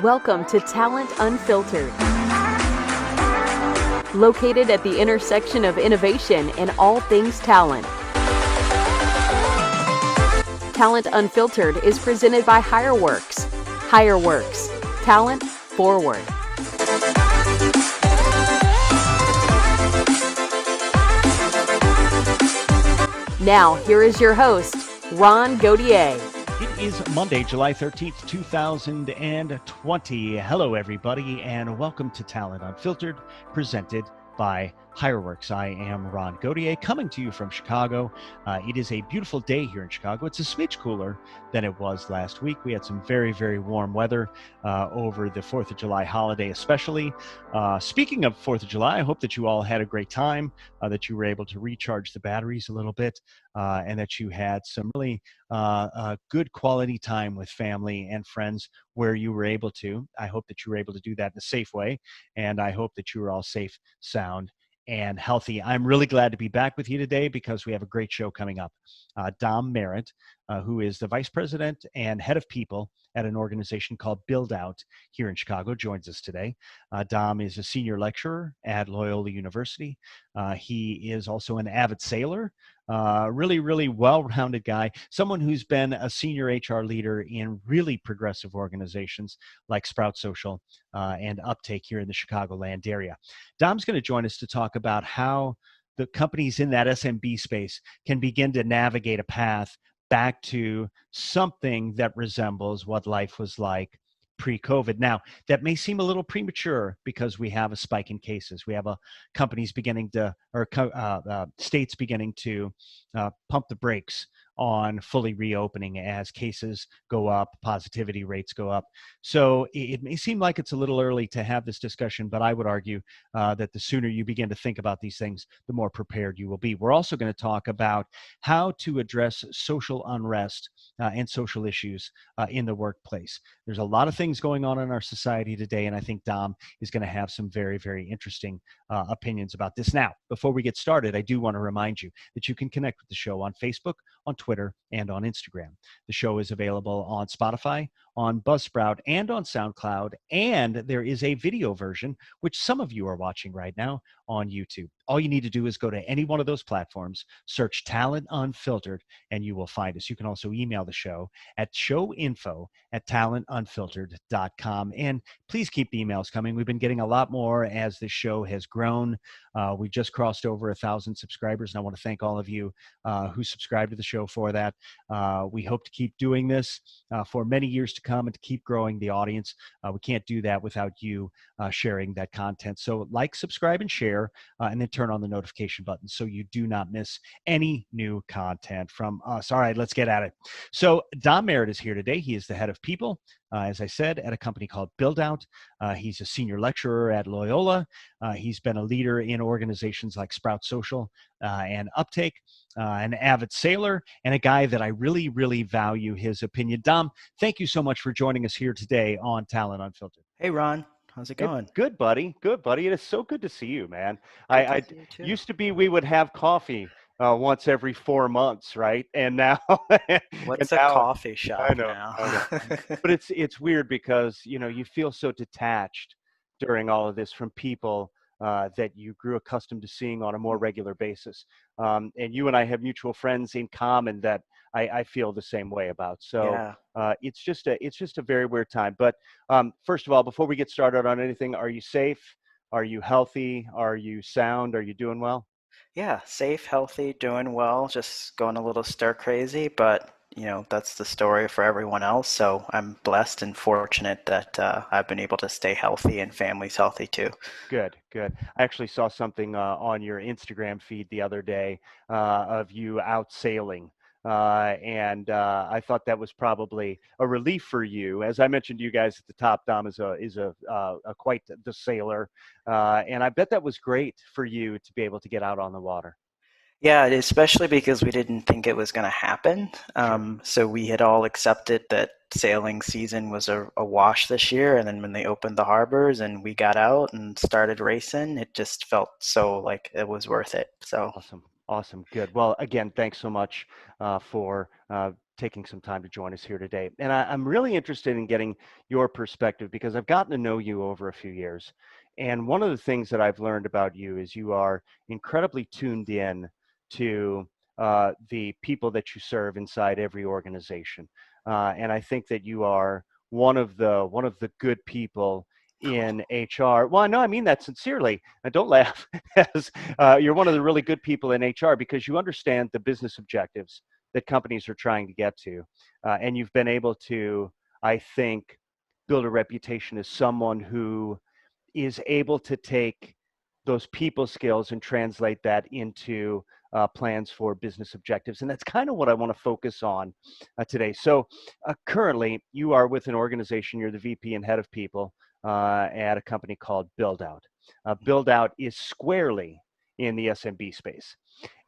Welcome to Talent Unfiltered. Located at the intersection of innovation and all things talent. Talent Unfiltered is presented by HireWorks. HireWorks. Talent forward. Now, here is your host, Ron Gauthier. It is Monday, July 13th, 2020. Hello, everybody, and welcome to Talent Unfiltered, presented by HireWorks. I am Ron Gauthier, coming to you from Chicago. It is a beautiful day here in Chicago. It's a smidge cooler than it was last week. We had some very, very warm weather over the 4th of July holiday, especially. Speaking of 4th of July, I hope that you all had a great time, that you were able to recharge the batteries a little bit, and that you had some really good quality time with family and friends where you were able to. I hope that you were able to do that in a safe way, and I hope that you were all safe, sound, and healthy. I'm really glad to be back with you today because we have a great show coming up. Dom Merritt, who is the Vice President and Head of People at an organization called Buildout here in Chicago, joins us today. Dom is a senior lecturer at Loyola University. He is also an avid sailor, really, really well-rounded guy, someone who's been a senior HR leader in really progressive organizations like Sprout Social and Uptake here in the Chicagoland area. Dom's going to join us to talk about how the companies in that SMB space can begin to navigate a path back to something that resembles what life was like pre-COVID. Now, that may seem a little premature because we have a spike in cases. We have companies beginning to, or states beginning to pump the brakes on fully reopening as cases go up, positivity rates go up. So it may seem like it's a little early to have this discussion, but I would argue that the sooner you begin to think about these things, the more prepared you will be. We're also going to talk about how to address social unrest and social issues in the workplace. There's a lot of things going on in our society today, and I think Dom is going to have some very, very interesting opinions about this. Now, before we get started, I do want to remind you that you can connect with the show on Facebook, on Twitter, and on Instagram. The show is available on Spotify, on Buzzsprout, and on Soundcloud, and there is a video version, which some of you are watching right now on YouTube. All you need to do is go to any one of those platforms, search Talent Unfiltered, and you will find us. You can also email the show at showinfo@talentunfiltered.com. And please keep the emails coming. We've been getting a lot more as this show has grown. We just crossed over 1,000 subscribers, and I want to thank all of you who subscribe to the show for that. We hope to keep doing this for many years to come and to keep growing the audience. We can't do that without you sharing that content. So like, subscribe, and share, and then turn on the notification button so you do not miss any new content from us. All right, let's get at it. So Dom Merritt is here today. He is the head of people, as I said, at a company called Buildout. He's a senior lecturer at Loyola. He's been a leader in organizations like Sprout Social and Uptake, an avid sailor, and a guy that I really, really value his opinion. Dom, thank you so much for joining us here today on Talent Unfiltered. Hey, Ron. How's it going? Good, buddy. Good, buddy. It is so good to see you, man. Good to see you too. Used to be we would have coffee once every 4 months, right? And now What's and a now, coffee shop I know, now? but it's weird because you feel so detached during all of this from people that you grew accustomed to seeing on a more regular basis. And you and I have mutual friends in common that I feel the same way about. So Yeah. it's just a very weird time. But first of all, before we get started on anything, are you safe? Are you healthy? Are you sound? Are you doing well? Yeah, safe, healthy, doing well, just going a little stir crazy, but that's the story for everyone else. So I'm blessed and fortunate that I've been able to stay healthy and family's healthy too. Good, good. I actually saw something on your Instagram feed the other day of you out sailing. And I thought that was probably a relief for you. As I mentioned to you guys at the top, Dom is a quite the sailor, and I bet that was great for you to be able to get out on the water. Yeah, especially because we didn't think it was going to happen. Sure. So we had all accepted that sailing season was a wash this year. And then when they opened the harbors and we got out and started racing, it just felt so like it was worth it. So Awesome. Awesome. Good. Well, again, thanks so much for taking some time to join us here today. And I'm really interested in getting your perspective because I've gotten to know you over a few years. And one of the things that I've learned about you is you are incredibly tuned in to the people that you serve inside every organization. And I think that you are one of the good people in HR. Well, no, I mean that sincerely. And don't laugh, as you're one of the really good people in HR because you understand the business objectives that companies are trying to get to. And you've been able to, I think, build a reputation as someone who is able to take those people skills and translate that into plans for business objectives. And that's kind of what I want to focus on today. So currently, you are with an organization, you're the VP and head of people at a company called Buildout. Buildout is squarely in the SMB space.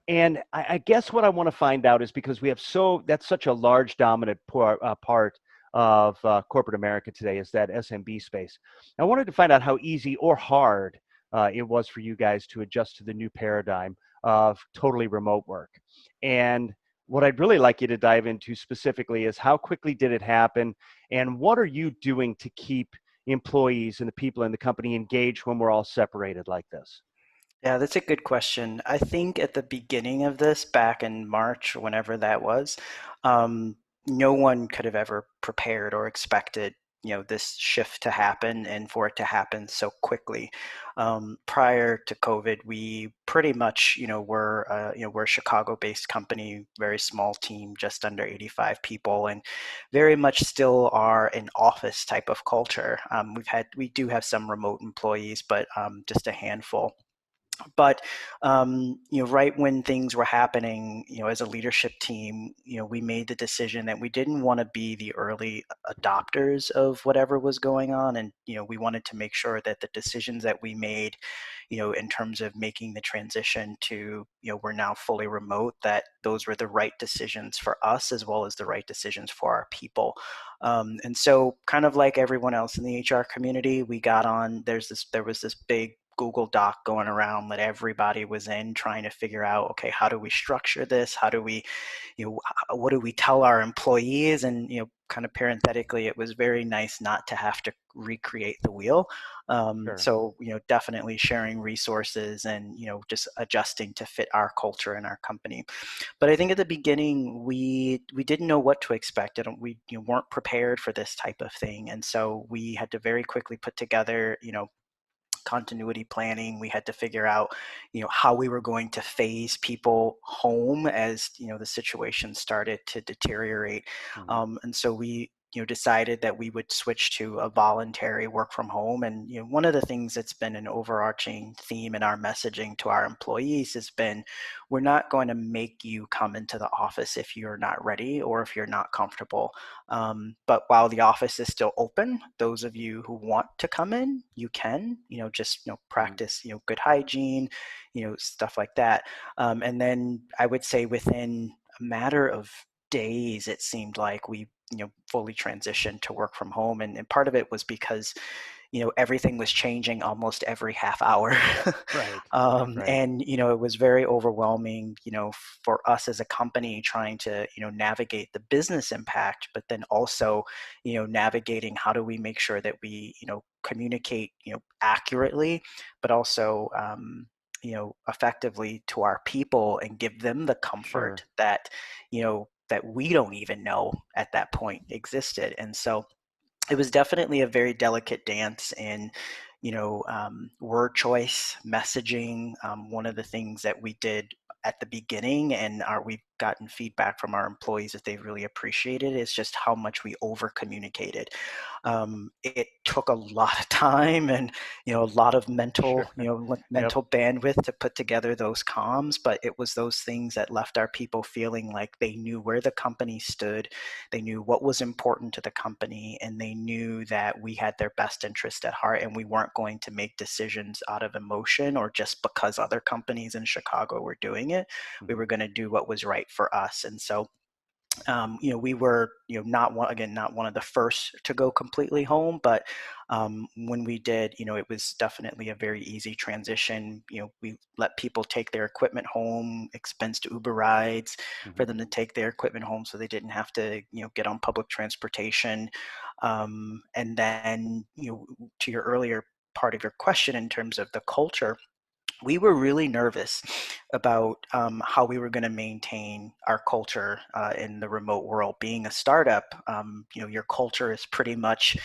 And I guess what I want to find out is because we have that's such a large dominant part of corporate America today is that SMB space. I wanted to find out how easy or hard it was for you guys to adjust to the new paradigm of totally remote work. And what I'd really like you to dive into specifically is how quickly did it happen and what are you doing to keep employees and the people in the company engaged when we're all separated like this? Yeah, that's a good question. I think at the beginning of this, back in March, whenever that was, um, no one could have ever prepared or expected, this shift to happen and for it to happen so quickly. Prior to COVID, we pretty much, we're a Chicago-based company, very small team, just under 85 people, and very much still are an office type of culture. We do have some remote employees, but just a handful. But right when things were happening, as a leadership team, we made the decision that we didn't want to be the early adopters of whatever was going on, and we wanted to make sure that the decisions that we made, in terms of making the transition to, we're now fully remote, that those were the right decisions for us as well as the right decisions for our people. And so, kind of like everyone else in the HR community, we got on. There was this big Google Doc going around that everybody was in trying to figure out, okay, how do we structure this? How do we, what do we tell our employees? And, kind of parenthetically, it was very nice not to have to recreate the wheel. Sure. So, definitely sharing resources and, just adjusting to fit our culture and our company. But I think at the beginning, we didn't know what to expect. And we weren't prepared for this type of thing. And so we had to very quickly put together, continuity planning. We had to figure out, how we were going to phase people home as the situation started to deteriorate. Mhm. And so we decided that we would switch to a voluntary work from home. And one of the things that's been an overarching theme in our messaging to our employees has been, we're not going to make you come into the office if you're not ready or if you're not comfortable. But while the office is still open, those of you who want to come in, you can, just, Mhm. practice, good hygiene, stuff like that. And then I would say within a matter of days, it seemed like we, fully transitioned to work from home. And part of it was because everything was changing almost every half hour. Right. Right. And it was very overwhelming, for us as a company trying to navigate the business impact, but then also navigating how do we make sure that we communicate accurately, but also effectively to our people and give them the Sure. comfort that that we don't even know at that point existed. And so it was definitely a very delicate dance in word choice, messaging. One of the things that we did at the beginning, and we've gotten feedback from our employees that they really appreciated, is just how much we over communicated. It took a lot of time and a lot of Sure. Yep. mental bandwidth to put together those comms, but it was those things that left our people feeling like they knew where the company stood, they knew what was important to the company, and they knew that we had their best interest at heart, and we weren't going to make decisions out of emotion or just because other companies in Chicago were doing it. We Mhm. were going to do what was right for us. And so We were, not one of the first to go completely home, but when we did, it was definitely a very easy transition. We let people take their equipment home, expensed Uber rides Hmm. for them to take their equipment home, so they didn't have to, get on public transportation. And then, to your earlier part of your question in terms of the culture, we were really nervous about how we were going to maintain our culture in the remote world. Being a startup, your culture is pretty much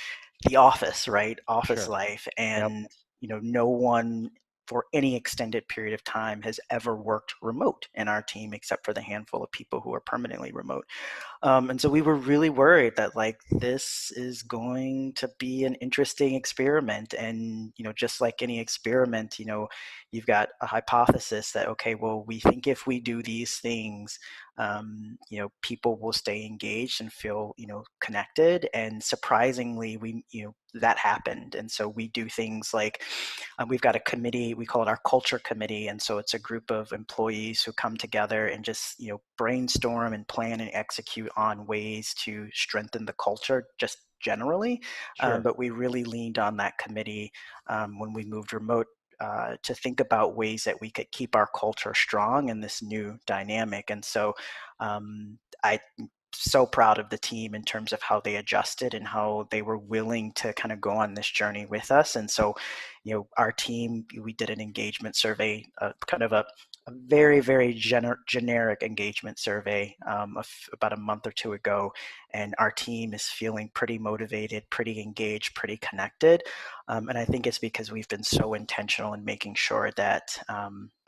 the office, right? Office Sure. life, Yep. and no one for any extended period of time has ever worked remote in our team, except for the handful of people who are permanently remote. And so we were really worried that like this is going to be an interesting experiment. And, just like any experiment, you've got a hypothesis that, okay, well, we think if we do these things, people will stay engaged and feel, connected. And surprisingly, that happened. And so we do things like we've got a committee, we call it our culture committee. And so it's a group of employees who come together and just, brainstorm and plan and execute on ways to strengthen the culture just generally. Sure. But we really leaned on that committee when we moved remote to think about ways that we could keep our culture strong in this new dynamic. And so I so proud of the team in terms of how they adjusted and how they were willing to kind of go on this journey with us. And so, our team, we did an engagement survey, kind of a very, very generic engagement survey about a month or two ago. And our team is feeling pretty motivated, pretty engaged, pretty connected. And I think it's because we've been so intentional in making sure that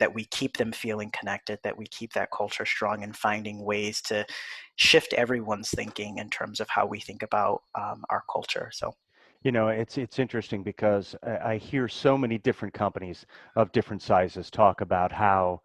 that we keep them feeling connected, that we keep that culture strong, and finding ways to shift everyone's thinking in terms of how we think about our culture. So, It's interesting because I hear so many different companies of different sizes talk about how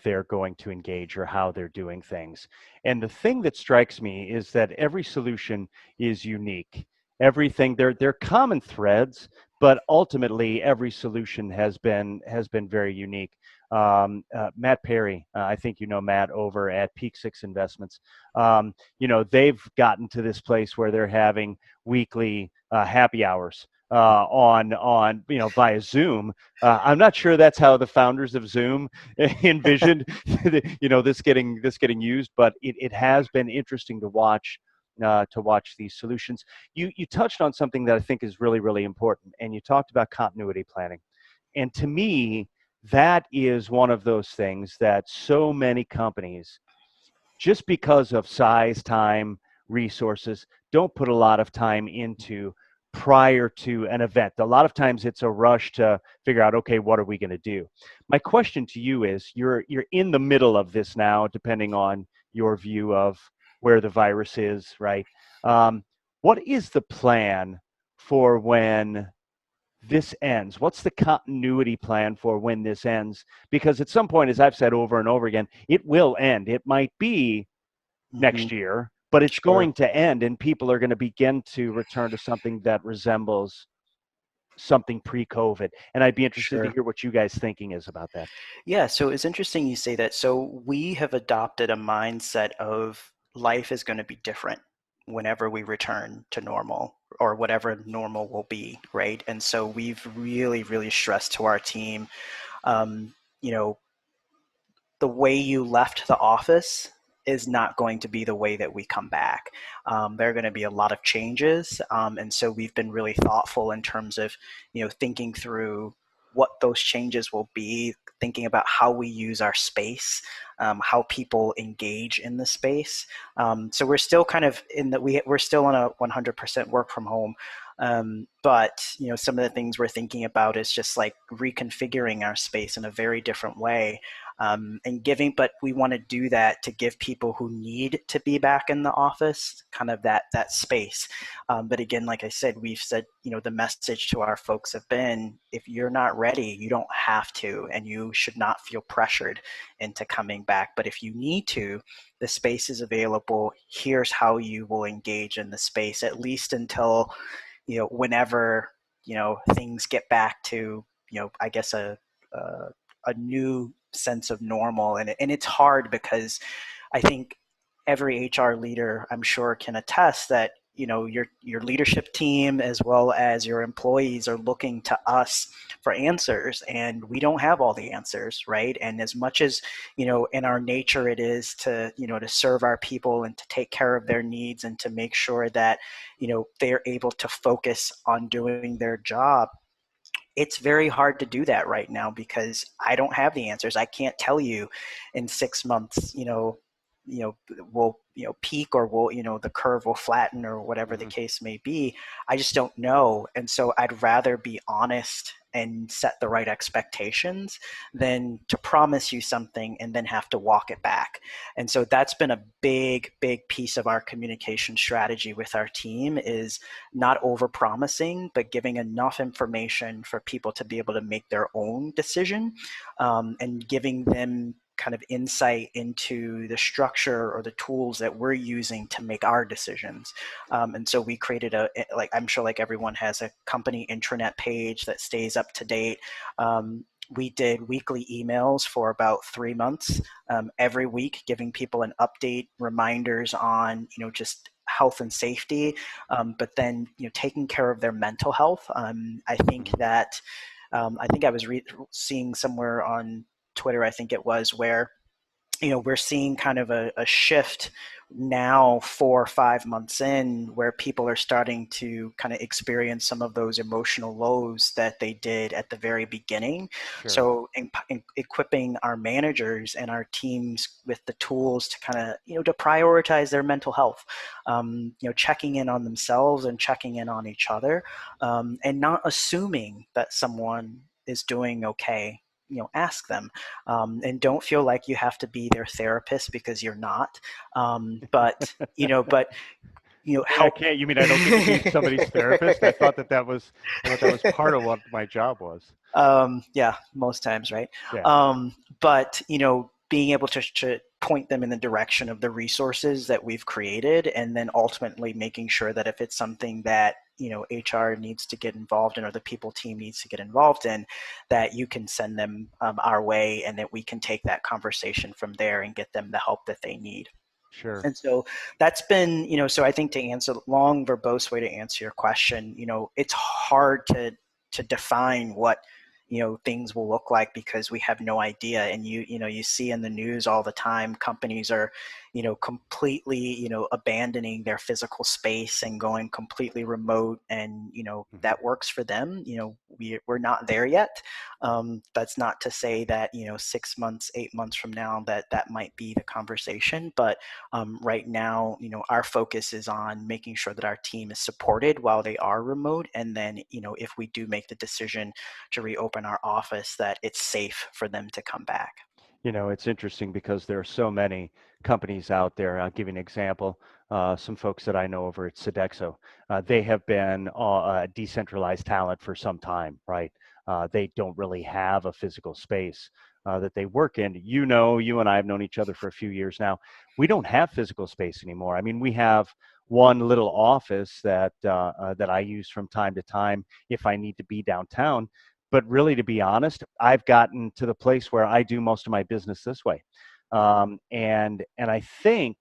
they're going to engage or how they're doing things. And the thing that strikes me is that every solution is unique. Everything they're common threads, but ultimately every solution has been very unique. Matt Perry, I think you know Matt over at Peak Six Investments. They've gotten to this place where they're having weekly happy hours on via Zoom. I'm not sure that's how the founders of Zoom envisioned this getting used, but it has been interesting to watch these solutions. You touched on something that I think is really really important, and you talked about continuity planning. And to me, that is one of those things that so many companies, just because of size, time, resources, don't put a lot of time into prior to an event. A lot of times it's a rush to figure out, okay, what are we going to do? My question to you is, you're in the middle of this now, depending on your view of where the virus is, right? Um, what is the plan for when this ends? What's the continuity plan for when this ends? Because at some point, as I've said over and over again, it will end. It might be mm-hmm. next year, but it's Sure. going to end, and people are going to begin to return to something that resembles something pre-COVID. And I'd be interested to Sure. hear what you guys thinking is about that. Yeah, so it's interesting you say that. So we have adopted a mindset of life is going to be different whenever we return to normal or whatever normal will be, right? And so we've really, really stressed to our team, um, you know, the way you left the office is not going to be the way that we come back. There are going to be a lot of changes, and so we've been really thoughtful in terms of, thinking through what those changes will be, thinking about how we use our space, how people engage in the space. So we're still kind of we're still on a 100% work from home. But some of the things we're thinking about is just like reconfiguring our space in a very different way, but we want to do that to give people who need to be back in the office kind of that space. But again, like I said, we've said, the message to our folks have been, if you're not ready, you don't have to, and you should not feel pressured into coming back. But if you need to, the space is available. Here's how you will engage in the space, at least until, whenever, things get back to, I guess a new sense of normal. And it's hard because I think every HR leader, I'm sure, can attest that your leadership team as well as your employees are looking to us for answers, and we don't have all the answers, right? And as much as in our nature it is to to serve our people and to take care of their needs and to make sure that they're able to focus on doing their job, it's very hard to do that right now because I don't have the answers. I can't tell you in 6 months, will peak, or will the curve will flatten, or whatever the Hmm. case may be. I just don't know, and so I'd rather be honest and set the right expectations than to promise you something and then have to walk it back. And so that's been a big piece of our communication strategy with our team, is not over promising, but giving enough information for people to be able to make their own decision, and giving them kind of insight into the structure or the tools that we're using to make our decisions. And so we created like I'm sure like everyone has a company intranet page that stays up to date. We did weekly emails for about 3 months, every week, giving people an update, reminders on just health and safety, but then taking care of their mental health. I think Hmm. that I think I was seeing somewhere on Twitter, I think it was, where we're seeing kind of a shift now 4 or 5 months in, where people are starting to kind of experience some of those emotional lows that they did at the very beginning. Sure. So equipping our managers and our teams with the tools to kind of to prioritize their mental health, checking in on themselves and checking in on each other, and not assuming that someone is doing okay. Ask them, and don't feel like you have to be their therapist, because you're not. But I help. can't. You mean I don't get to be somebody's therapist? I thought that was part of what my job was. Yeah, most times, right? Yeah. But being able to point them in the direction of the resources that we've created, and then ultimately making sure that if it's something that HR needs to get involved in, or the people team needs to get involved in, that you can send them our way, and that we can take that conversation from there and get them the help that they need. Sure. And so that's been, so I think, to answer long, verbose way to answer your question, it's hard to define what, things will look like, because we have no idea. And you see in the news all the time, companies are, completely, abandoning their physical space and going completely remote, and, Hmm. that works for them. We're not there yet. That's not to say that, 6 months, 8 months from now, that might be the conversation, but right now, our focus is on making sure that our team is supported while they are remote, and then, if we do make the decision to reopen our office, that it's safe for them to come back. It's interesting because there are so many companies out there. I'll give you an example. Some folks that I know over at Sodexo, they have been decentralized talent for some time, right? They don't really have a physical space that they work in. You and I have known each other for a few years now. We don't have physical space anymore. I mean, we have one little office that I use from time to time if I need to be downtown, but really, to be honest, I've gotten to the place where I do most of my business this way. And I think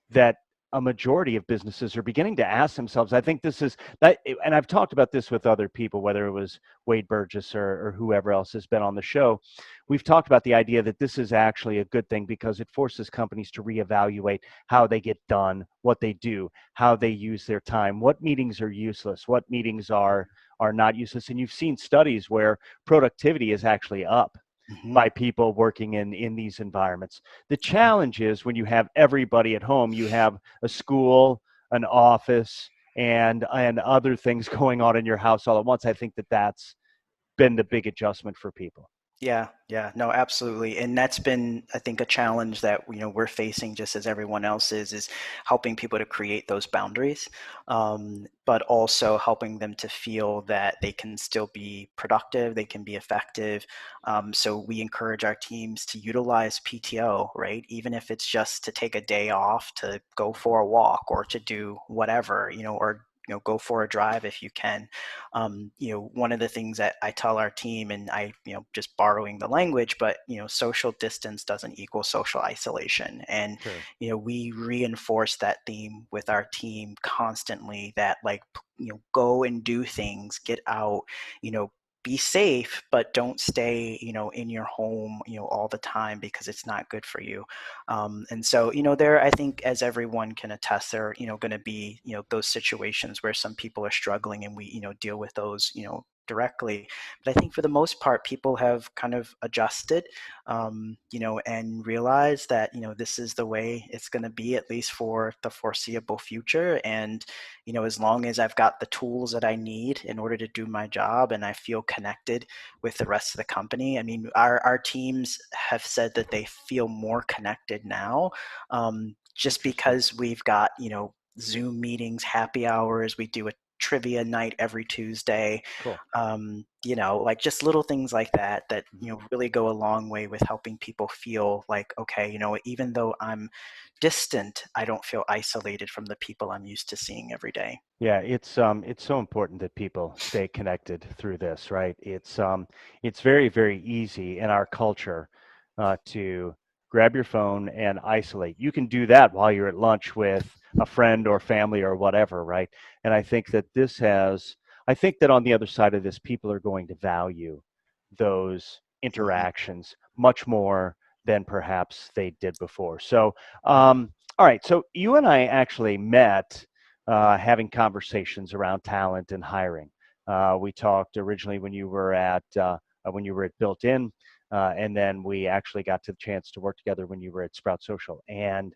that a majority of businesses are beginning to ask themselves. I think this is that, and I've talked about this with other people, whether it was Wade Burgess or whoever else has been on the show. We've talked about the idea that this is actually a good thing because it forces companies to reevaluate how they get done, what they do, how they use their time, what meetings are useless, what meetings are not useless. And you've seen studies where productivity is actually up Hmm. by people working in these environments. The challenge is when you have everybody at home, you have a school, an office, and other things going on in your house all at once. I think that that's been the big adjustment for people. Yeah, no, absolutely. And that's been, I think, a challenge that we're facing, just as everyone else is helping people to create those boundaries, but also helping them to feel that they can still be productive, they can be effective. So we encourage our teams to utilize PTO, right? Even if it's just to take a day off to go for a walk, or to do whatever, or go for a drive if you can. One of the things that I tell our team, and just borrowing the language, but social distance doesn't equal social isolation. And Sure. we reinforce that theme with our team constantly, that like, go and do things, get out, be safe, but don't stay, in your home, all the time, because it's not good for you. And so, I think, as everyone can attest, there are, going to be, those situations where some people are struggling, and we, deal with those, directly. But I think for the most part, people have kind of adjusted, and realized that, this is the way it's going to be, at least for the foreseeable future. And, as long as I've got the tools that I need in order to do my job, and I feel connected with the rest of the company. I mean, our teams have said that they feel more connected now, just Interesting. because we've got, Zoom meetings, happy hours. We do a trivia night every Tuesday. Cool. Like just little things like that, Mhm. really go a long way with helping people feel like, okay, even though I'm distant, I don't feel isolated from the people I'm used to seeing every day. Yeah, it's so important that people stay connected through this, right? It's very, very easy in our culture to grab your phone and isolate. You can do that while you're at lunch with a friend or family or whatever, right? And I think that on the other side of this, people are going to value those Mhm. interactions much more than perhaps they did before. So, all right, so you and I actually met having conversations around talent and hiring. We talked originally when you were at Built In, and then we actually got to the chance to work together when you were at Sprout Social. And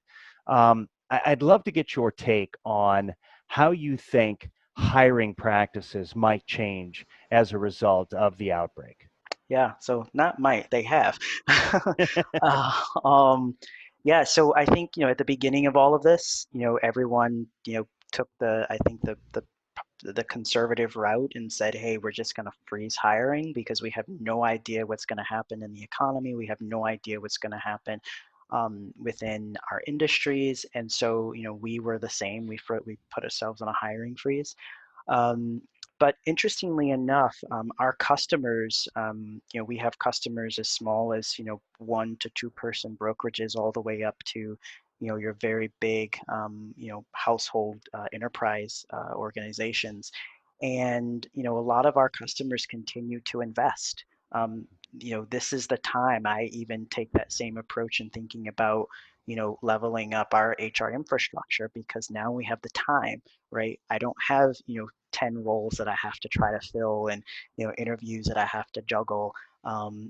I'd love to get your take on how you think hiring practices might change as a result of the outbreak. Yeah, so not might, they have. Uh, um, yeah, so I think, at the beginning of all of this, everyone, took I think the conservative route and said, hey, we're just going to freeze hiring because we have no idea what's going to happen in the economy. We have no idea what's going to happen within our industries. And so, we were the same. We put ourselves on a hiring freeze. Um, but interestingly enough, our customers, we have customers as small as, 1 to 2 person brokerages, all the way up to, your very big, household enterprise organizations. And, a lot of our customers continue to invest. This is the time I even take that same approach in thinking about, leveling up our HR infrastructure, because now we have the time, right? I don't have, 10 roles that I have to try to fill, and interviews that I have to juggle.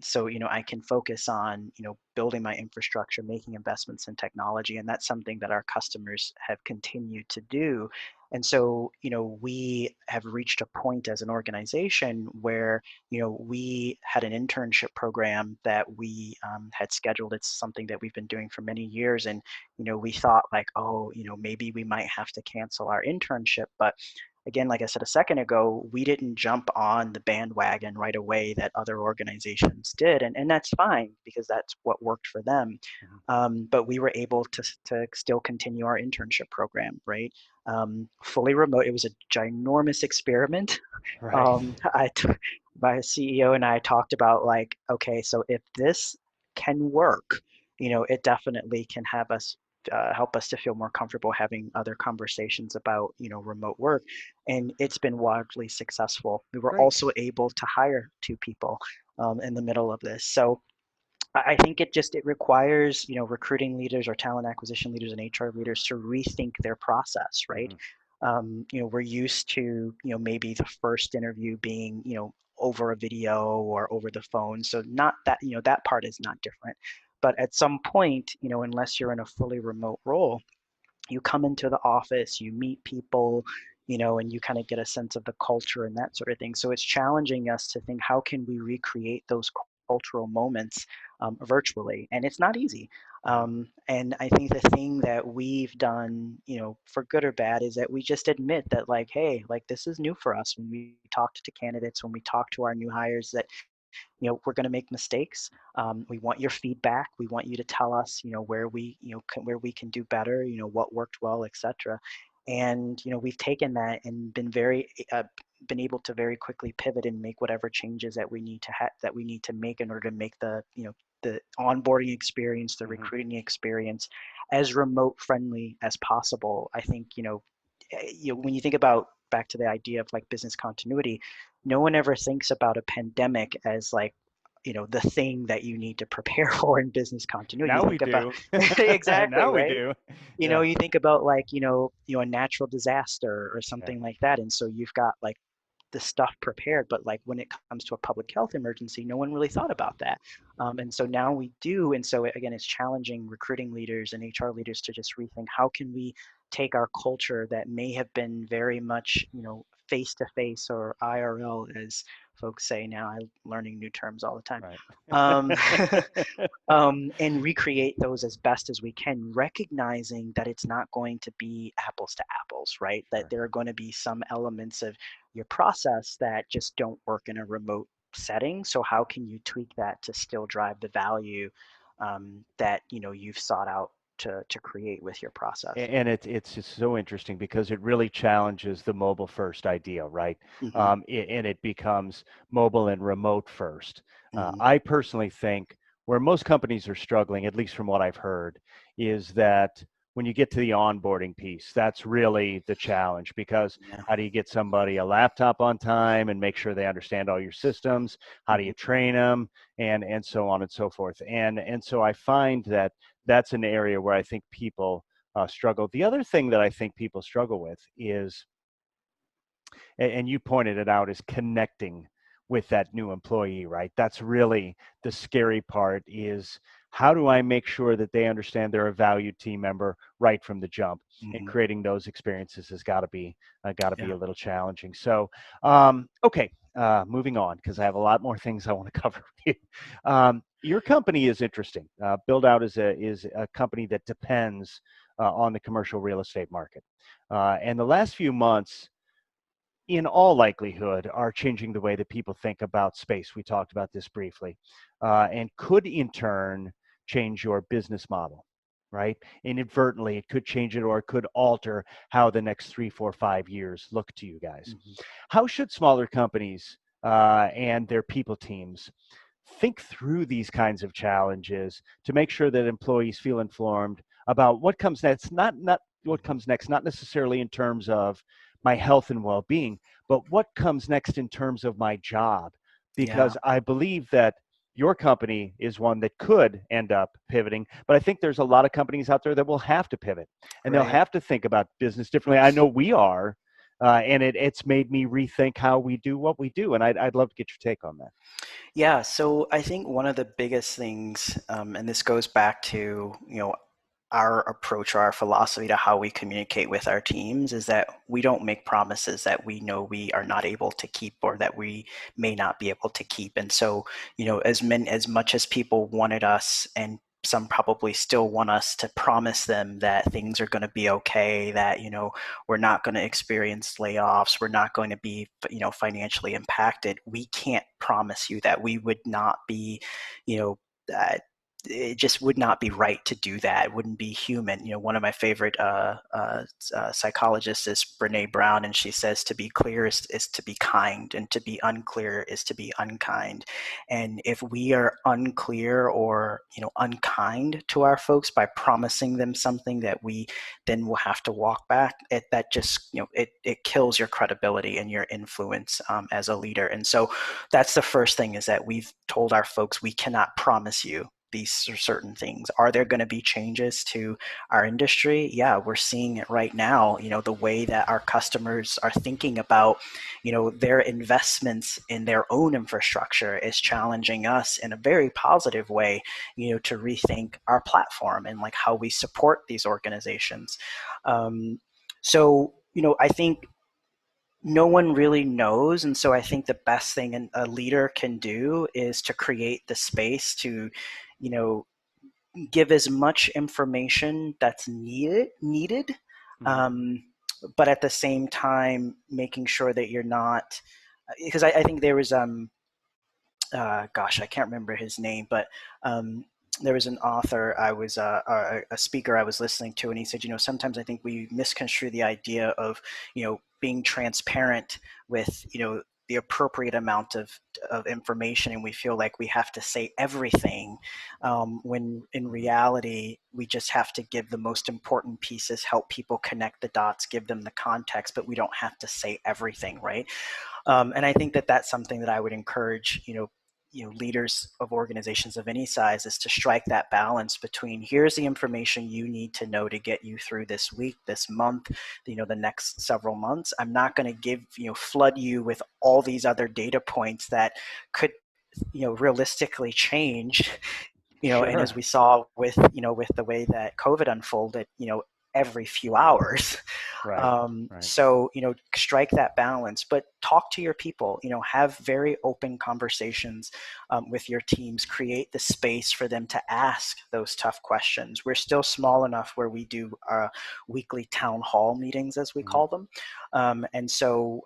So I can focus on building my infrastructure, making investments in technology, and that's something that our customers have continued to do. And so we have reached a point as an organization where we had an internship program that we had scheduled. It's something that we've been doing for many years, and we thought like, oh, maybe we might have to cancel our internship. But again, like I said a second ago, we didn't jump on the bandwagon right away that other organizations did. And that's fine, because that's what worked for them. Mhm. But we were able to still continue our internship program, right? Fully remote. It was a ginormous experiment. Right. I my CEO and I talked about, like, okay, so if this can work, it definitely can have us help us to feel more comfortable having other conversations about, remote work. And it's been wildly successful. We were Great. also able to hire 2 people in the middle of this. So I think it requires, recruiting leaders or talent acquisition leaders and HR leaders to rethink their process, right? Mhm. We're used to, maybe the first interview being, over a video or over the phone. So not that, that part is not different. But at some point, unless you're in a fully remote role, you come into the office, you meet people, and you kind of get a sense of the culture and that sort of thing. So it's challenging us to think, how can we recreate those cultural moments virtually? And it's not easy. Mhm. And I think the thing that we've done, for good or bad, is that we just admit that, like, hey, like, this is new for us. When we talk to candidates, when we talk to our new hires, that we're going to make mistakes. We want your feedback. We want you to tell us, where we can do better, what worked well, etc. And we've taken that and been able to very quickly pivot and make whatever changes that we need to make in order to make the onboarding experience, the Hmm. recruiting experience, as remote friendly as possible. I think when you think about back to the idea of like business continuity, no one ever thinks about a pandemic as like the thing that you need to prepare for in business continuity. You Now we think about do. exactly, Now we right? do. Yeah. You think about like a natural disaster or Right. something like that, and so you've got like the stuff prepared, but like when it comes to a public health emergency, no one really thought about that. And so now we do. And so again, it's challenging recruiting leaders and HR leaders to just rethink how can we take our culture that may have been very much, face to face or IRL, as folks say now. I'm learning new terms all the time. Right. Um, and recreate those as best as we can, recognizing that it's not going to be apples to apples, right? That Sure. there are going to be some elements of your process that just don't work in a remote setting. So how can you tweak that to still drive the value that you've sought out to create with your process? And it's just so interesting because it really challenges the mobile first idea, right? Hmm. And it becomes mobile and remote first. Hmm. I personally think where most companies are struggling, at least from what I've heard, is that when you get to the onboarding piece, that's really the challenge because Yeah. how do you get somebody a laptop on time and make sure they understand all your systems? How do you Hmm. train them? And so on and so forth. And so I find that that's an area where I think people struggle. The other thing that I think people struggle with is, and you pointed it out, is connecting with that new employee, right? That's really the scary part is how do I make sure that they understand they're a valued team member right from the jump? And Hmm. creating those experiences has got to be Yeah. a little challenging. So, okay, moving on because I have a lot more things I want to cover with you. Your company is interesting. Buildout is a company that depends on the commercial real estate market, and the last few months in all likelihood, are changing the way that people think about space. We talked about this briefly, and could in turn change your business model, right? Inadvertently, it could change it or it could alter how the next 3, 4, 5 years look to you guys. Hmm. How should smaller companies and their people teams think through these kinds of challenges to make sure that employees feel informed about what comes next, not what Hmm. comes next, not necessarily in terms of my health and well-being, but what comes next in terms of my job? Yeah. Because I believe that your company is one that could end up pivoting, but I think there's a lot of companies out there that will have to pivot and they'll Right. have to think about business differently. I know we are, and it's made me rethink how we do what we do, and I'd love to get your take on that. Yeah, so I think one of the biggest things, and this goes back to, our approach or our philosophy to how we communicate with our teams, is that we don't make promises that we know we are not able to keep or that we may not be able to keep. And so, as much as people wanted us, and some probably still want us to promise them that things are going to be okay, that, we're not going to experience layoffs, we're not going to be, financially impacted. We can't promise you that. We would not be, you know, uh, it just would not be right to do that. It wouldn't be human. One of my favorite psychologists is Brene Brown, and she says to be clear is to be kind, and to be unclear is to be unkind. And if we are unclear or unkind to our folks by promising them something that we then will have to walk back, that just it kills your credibility and your influence as a leader. And so that's the first thing, is that we've told our folks we cannot promise you these certain things. Are there going to be changes to our industry? Yeah, we're seeing it right now. The way that our customers are thinking about, their investments in their own infrastructure is challenging us in a very positive way, to rethink our platform and like how we support these organizations. So, I think no one really knows. And so I think the best thing a leader can do is to create the space to, you know, give as much information that's needed, Mhm. um, but at the same time making sure that you're not, because I think there was gosh, I can't remember his name, but there was an author a speaker I was listening to, and he said, sometimes I think we misconstrue the idea of, being transparent with, the appropriate amount of information, and we feel like we have to say everything, when in reality we just have to give the most important pieces, help people connect the dots, give them the context, but we don't have to say everything, right? And I think that that's something that I would encourage, leaders of organizations of any size, is to strike that balance between, here's the information you need to know to get you through this week, this month, the next several months. I'm not going to flood you with all these other data points that could, realistically change, and Sure. as we saw with, with the way that COVID unfolded, every few hours. Right. Right. So, strike that balance, but talk to your people, have very open conversations with your teams, create the space for them to ask those tough questions. We're still small enough where we do weekly town hall meetings, as we Mhm. call them. And so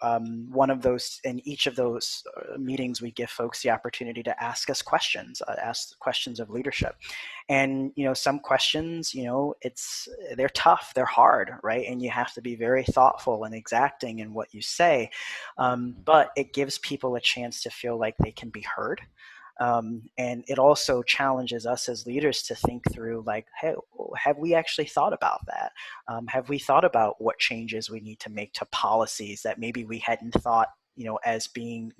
one of those, in each of those meetings, we give folks the opportunity to ask us questions, ask questions of leadership. And some questions, they're tough, they're hard, right? And you have to be very thoughtful and exacting in what you say, but it gives people a chance to feel like they can be heard. And it also challenges us as leaders to think through, like, hey, have we actually thought about that? Have we thought about what changes we need to make to policies that maybe we hadn't thought, as being,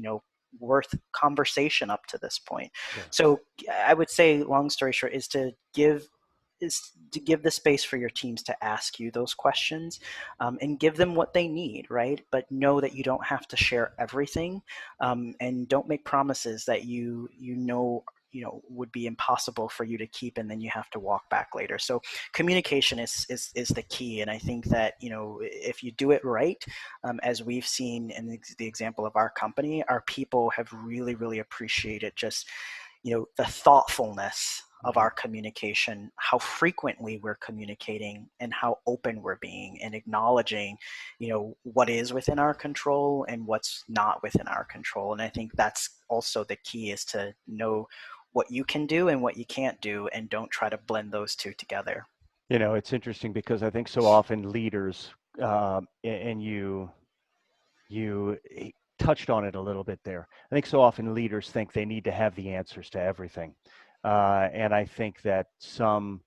worth conversation up to this point? Sure. So I would say, long story short, is to give the space for your teams to ask you those questions, and give them what they need, right? But know that you don't have to share everything, and don't make promises that would be impossible for you to keep, and then you have to walk back later. So communication is the key, and I think that if you do it right, as we've seen in the example of our company, our people have really, really appreciated just the thoughtfulness of Mhm. our communication, how frequently we're communicating, and how open we're being, and acknowledging, what is within our control and what's not within our control. And I think that's also the key, is to know what you can do and what you can't do, and don't try to blend those two together. It's interesting because I think so often leaders, and you touched on it a little bit there. I think so often leaders think they need to have the answers to everything. And I think that some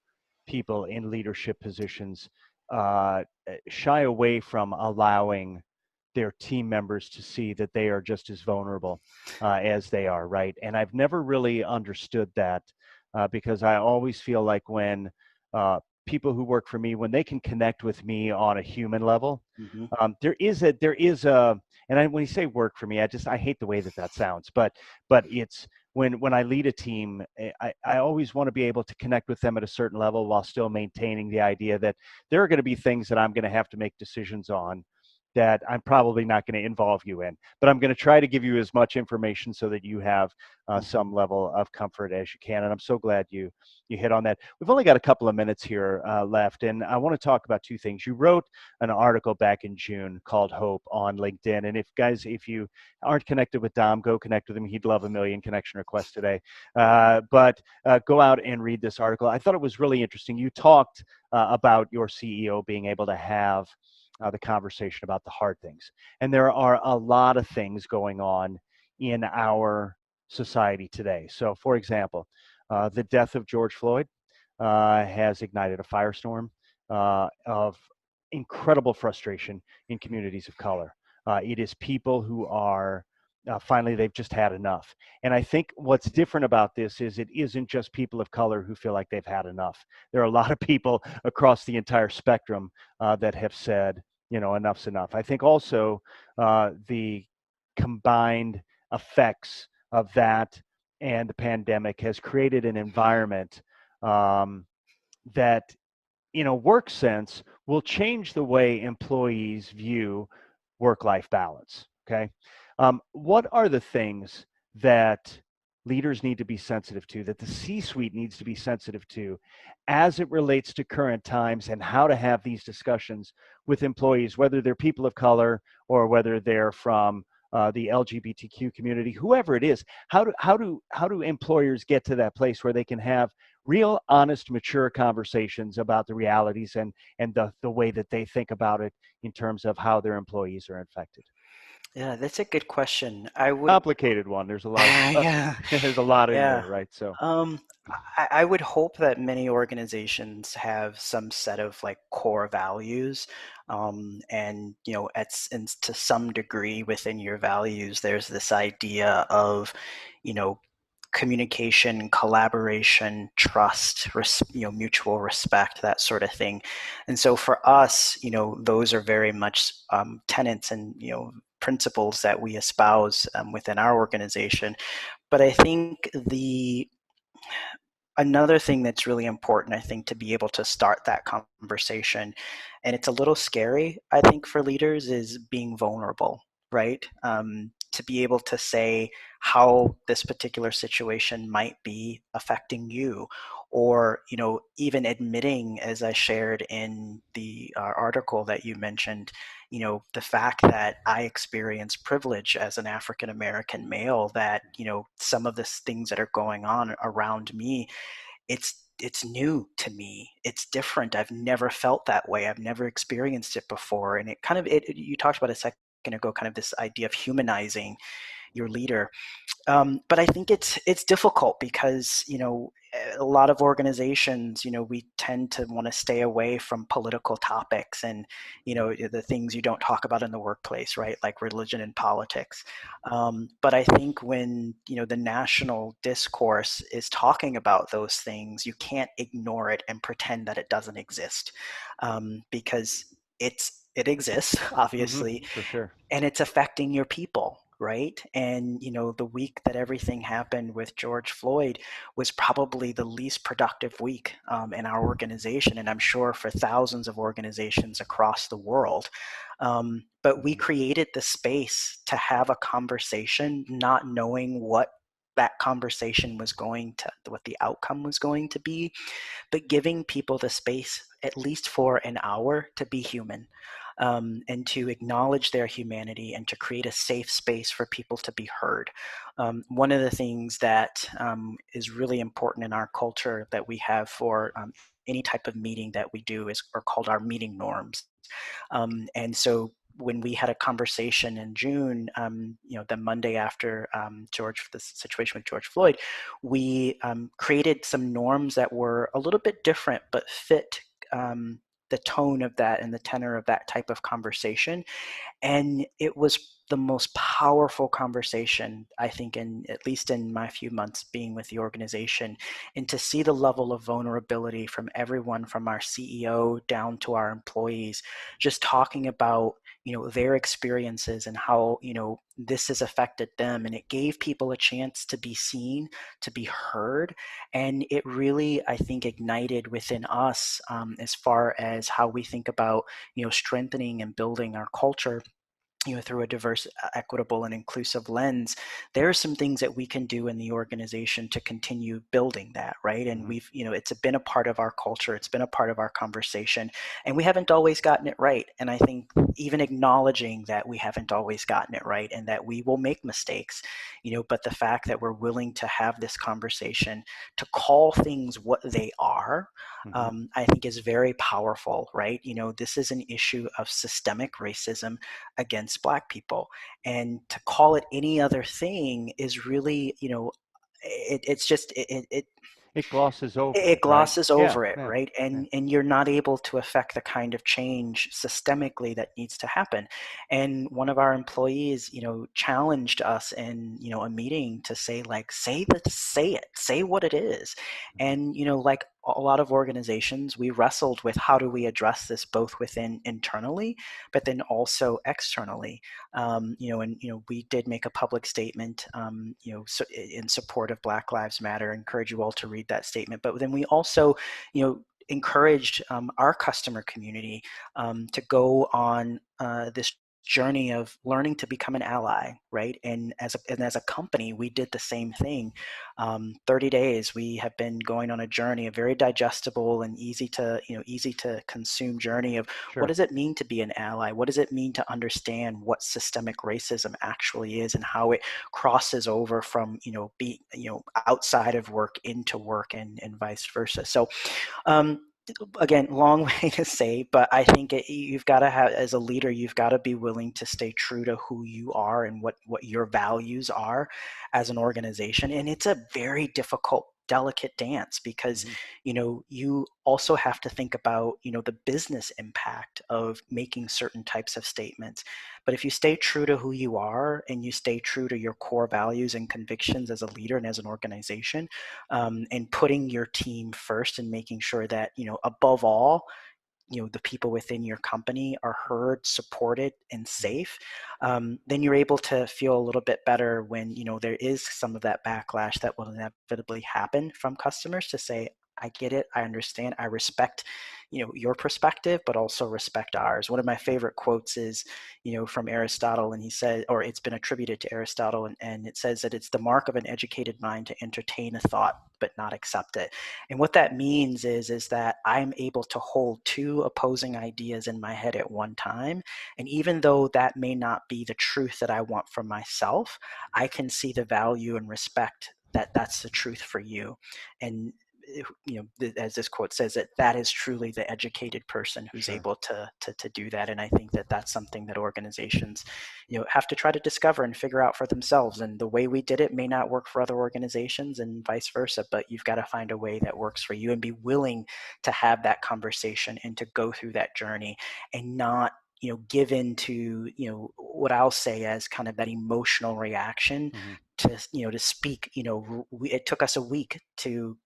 people in leadership positions shy away from allowing their team members to see that they are just as vulnerable as they are, right? And I've never really understood that, because I always feel like when people who work for me, when they can connect with me on a human level, Mm-hmm. there is a, and when you say work for me, I hate the way that sounds, but it's when I lead a team, I always want to be able to connect with them at a certain level while still maintaining the idea that there are going to be things that I'm going to have to make decisions on that I'm probably not going to involve you in, but I'm going to try to give you as much information so that you have Mm-hmm. some level of comfort as you can. And I'm so glad you hit on that. We've only got a couple of minutes here left, and I want to talk about two things. You wrote an article back in June called Hope on LinkedIn, and if you aren't connected with Dom, go connect with him. He'd love a million connection requests today. But go out and read this article. I thought it was really interesting. You talked about your CEO being able to have the conversation about the hard things. And there are a lot of things going on in our society today. So, for example, the death of George Floyd has ignited a firestorm of incredible frustration in communities of color. It is people who are finally, they've just had enough. And I think what's different about this is it isn't just people of color who feel like they've had enough. There are a lot of people across the entire spectrum that have said, enough's enough. I think also the combined effects of that and the pandemic has created an environment um, that, in a work sense, will change the way employees view work-life balance. Okay, what are the things that leaders need to be sensitive to, that the C-suite needs to be sensitive to, as it relates to current times and how to have these discussions with employees, whether they're people of color or whether they're from the LGBTQ community, whoever it is? How do employers get to that place where they can have real, honest, mature conversations about the realities and the way that they think about it in terms of how their employees are infected? Yeah, that's a good question. I would, Complicated one. There's a lot of yeah, there's a lot in yeah. there, right? So, Um, I would hope that many organizations have some set of like core values, and and to some degree within your values, there's this idea of, you know, communication, collaboration, trust, mutual respect, that sort of thing. And so for us, those are very much tenets and principles that we espouse within our organization. But I think the another thing that's really important, I think, to be able to start that conversation, and it's a little scary, I think, for leaders, is being vulnerable, right? To be able to say how this particular situation might be affecting you, or even admitting, as I shared in the article that you mentioned, the fact that I experience privilege as an African American male, that some of the things that are going on around me, it's new to me. It's different. I've never felt that way. I've never experienced it before. And it kind of, you talked about a second ago, kind of this idea of humanizing your leader. But I think it's difficult because a lot of organizations, we tend to want to stay away from political topics and the things you don't talk about in the workplace, right? Like religion and politics. But I think when the national discourse is talking about those things, you can't ignore it and pretend that it doesn't exist, because it exists, obviously, for sure. and it's affecting your people, right? And the week that everything happened with George Floyd was probably the least productive week in our organization, and I'm sure for thousands of organizations across the world. But we created the space to have a conversation, not knowing what that conversation was what the outcome was going to be, but giving people the space, at least for an hour, to be human, and to acknowledge their humanity and to create a safe space for people to be heard. One of the things that is really important in our culture that we have for any type of meeting that we do are called our meeting norms. And so when we had a conversation in June, the Monday after the situation with George Floyd, we created some norms that were a little bit different, but fit the tone of that and the tenor of that type of conversation. And it was the most powerful conversation, I think, at least in my few months being with the organization, and to see the level of vulnerability from everyone, from our CEO down to our employees, just talking about their experiences and how this has affected them. And it gave people a chance to be seen, to be heard, and it really, I think, ignited within us, as far as how we think about strengthening and building our culture through a diverse, equitable, and inclusive lens. There are some things that we can do in the organization to continue building that, right? And we've, it's been a part of our culture, it's been a part of our conversation, and we haven't always gotten it right. And I think even acknowledging that we haven't always gotten it right and that we will make mistakes, but the fact that we're willing to have this conversation, to call things what they are, I think is very powerful, right? This is an issue of systemic racism against Black people, and to call it any other thing is really, it's just It glosses over it it, right? glosses Yeah, over it, yeah, right? yeah. And you're not able to affect the kind of change systemically that needs to happen. And one of our employees, challenged us in, a meeting to say, like, say it, say what it is. And, like a lot of organizations, we wrestled with how do we address this both within internally, but then also externally. And we did make a public statement, in support of Black Lives Matter. I encourage you all to read that statement. But then we also, encouraged our customer community to go on this journey of learning to become an ally, right? And as a company, we did the same thing. 30 days, we have been going on a journey, a very digestible and easy to consume journey of what does it mean to be an ally? What does it mean to understand what systemic racism actually is and how it crosses over from, being, outside of work into work and vice versa. So, again, long way to say, but I think you've got to have, as a leader, you've got to be willing to stay true to who you are and what your values are as an organization. And it's a very difficult, delicate dance because, you also have to think about, the business impact of making certain types of statements. But if you stay true to who you are and you stay true to your core values and convictions as a leader and as an organization, and putting your team first and making sure that, above all, the people within your company are heard, supported, and safe, then you're able to feel a little bit better when, there is some of that backlash that will inevitably happen from customers to say, I get it, I understand, I respect, your perspective, but also respect ours. One of my favorite quotes is, from Aristotle, and he said, or it's been attributed to Aristotle, and it says that it's the mark of an educated mind to entertain a thought, but not accept it. And what that means is that I'm able to hold two opposing ideas in my head at one time. And even though that may not be the truth that I want for myself, I can see the value and respect that that's the truth for you. And as this quote says, that is truly the educated person who's able to do that. And I think that that's something that organizations, have to try to discover and figure out for themselves. And the way we did it may not work for other organizations and vice versa, but you've got to find a way that works for you and be willing to have that conversation and to go through that journey and not, give in to, what I'll say as kind of that emotional reaction to speak. It took us a week to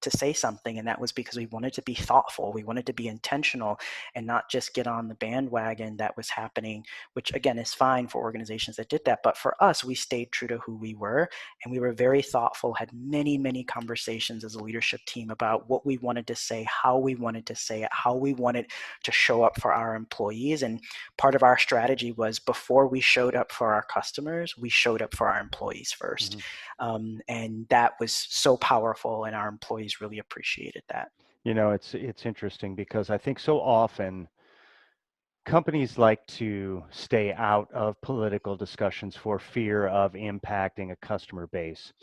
say something, and that was because we wanted to be thoughtful, we wanted to be intentional, and not just get on the bandwagon that was happening, which again is fine for organizations that did that. But for us, we stayed true to who we were, and we were very thoughtful, had many conversations as a leadership team about what we wanted to say, how we wanted to say it, how we wanted to show up for our employees. And part of our strategy was, before we showed up for our customers, we showed up for our employees first. And that was so powerful, and our employees really appreciated that. It's interesting because I think so often companies like to stay out of political discussions for fear of impacting a customer base.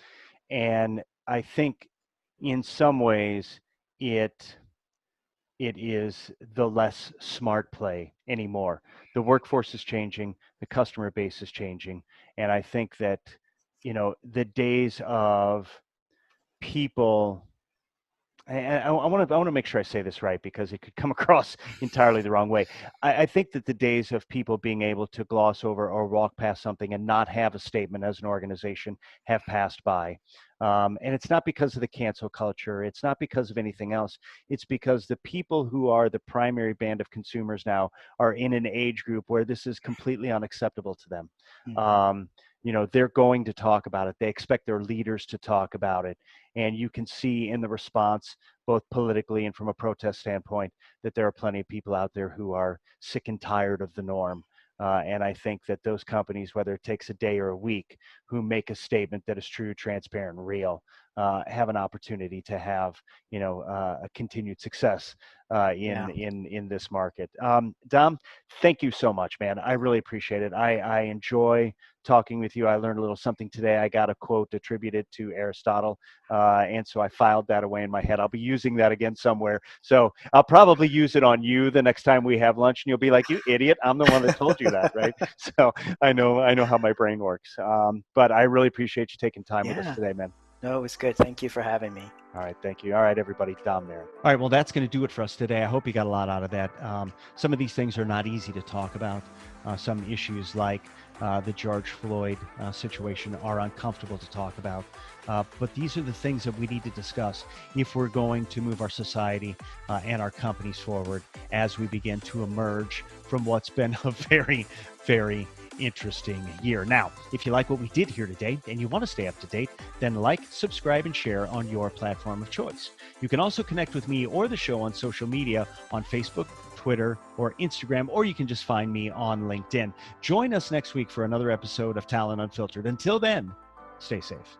And I think in some ways it is the less smart play anymore. The workforce is changing, the customer base is changing, and I think that the days of people, and I want to make sure I say this right because it could come across entirely the wrong way. I think that the days of people being able to gloss over or walk past something and not have a statement as an organization have passed by. And it's not because of the cancel culture. It's not because of anything else. It's because the people who are the primary band of consumers now are in an age group where this is completely unacceptable to them. They're going to talk about it. They expect their leaders to talk about it. And you can see in the response, both politically and from a protest standpoint, that there are plenty of people out there who are sick and tired of the norm. And I think that those companies, whether it takes a day or a week, who make a statement that is true, transparent, and real, have an opportunity to have, a continued success in this market. Dom, thank you so much, man. I really appreciate it. I enjoy talking with you. I learned a little something today. I got a quote attributed to Aristotle, and so I filed that away in my head. I'll be using that again somewhere. So I'll probably use it on you the next time we have lunch, and you'll be like, "You idiot! I'm the one that told you that, right?" So I know how my brain works. But I really appreciate you taking time with us today, man. No, it was good. Thank you for having me. All right, thank you. All right, everybody, Dom Merritt. All right, well, that's going to do it for us today. I hope you got a lot out of that. Some of these things are not easy to talk about. Some issues like the George Floyd situation are uncomfortable to talk about. But these are the things that we need to discuss if we're going to move our society and our companies forward as we begin to emerge from what's been a very, very interesting year. Now, if you like what we did here today and you want to stay up to date, then like, subscribe, and share on your platform of choice. You can also connect with me or the show on social media on Facebook, Twitter, or Instagram, or you can just find me on LinkedIn. Join us next week for another episode of Talent Unfiltered. Until then, stay safe.